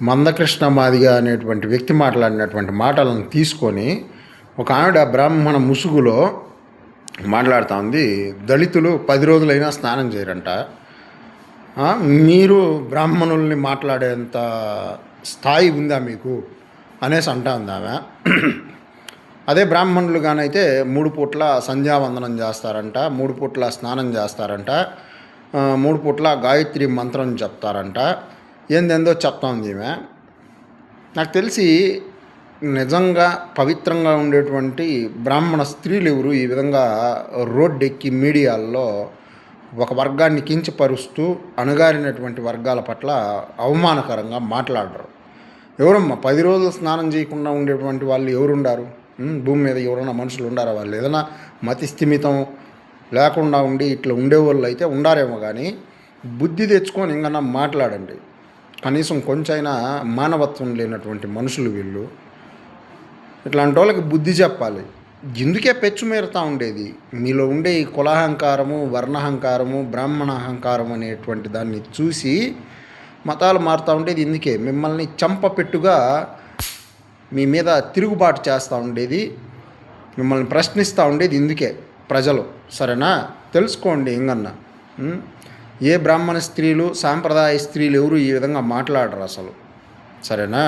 మందకృష్ణ మాదిగ అనేటువంటి వ్యక్తి మాట్లాడినటువంటి మాటలను తీసుకొని ఒక ఆవిడ బ్రాహ్మణ ముసుగులో మాట్లాడుతూ ఉంది. దళితులు 10 రోజులైనా స్నానం చేయరంట. మీరు బ్రాహ్మణుల్ని మాట్లాడేంత స్థాయి ఉందా మీకు అనేసి అంటా ఉంది ఆమె. అదే బ్రాహ్మణులు కానైతే 3 పూట్ల సంధ్యావందనం చేస్తారంట, 3 పూట్ల స్నానం చేస్తారంట, 3 పూట్ల గాయత్రి మంత్రం చెప్తారంట, ఏందేందో చెప్తా ఉంది ఈమె. నాకు తెలిసి నిజంగా పవిత్రంగా ఉండేటువంటి బ్రాహ్మణ స్త్రీలు ఎవరు ఈ విధంగా రోడ్డెక్కి మీడియాల్లో ఒక వర్గాన్ని కించపరుస్తూ అణగారినటువంటి వర్గాల పట్ల అవమానకరంగా మాట్లాడరు. ఎవరమ్మా 10 రోజులు స్నానం చేయకుండా ఉండేటువంటి వాళ్ళు ఎవరుండారు? భూమి మీద ఎవరైనా మనుషులు ఉండారా? వాళ్ళు ఏదైనా మతి స్థిమితం లేకుండా ఉండి ఇట్లా ఉండేవాళ్ళు అయితే ఉండారేమో, కానీ బుద్ధి తెచ్చుకొని ఇంకన్నా మాట్లాడండి. కనీసం కొంచెమైనా మానవత్వం లేనటువంటి మనుషులు వీళ్ళు. ఇట్లాంటి వాళ్ళకి బుద్ధి చెప్పాలి. ఇందుకే పెచ్చుమీరుతూ ఉండేది మీలో ఉండే ఈ కులాహంకారము, వర్ణహంకారము, బ్రాహ్మణ అహంకారం అనేటువంటి దాన్ని చూసి మతాలు మారుతూ ఉండేది. ఇందుకే మిమ్మల్ని చంపపెట్టుగా మీ మీద తిరుగుబాటు చేస్తూ ఉండేది, మిమ్మల్ని ప్రశ్నిస్తూ ఉండేది. ఇందుకే ప్రజలు. సరేనా? తెలుసుకోండి. ఇంకన్నా ఏ బ్రాహ్మణ స్త్రీలు, సాంప్రదాయ స్త్రీలు ఎవరు ఈ విధంగా మాట్లాడరు అసలు. సరేనా?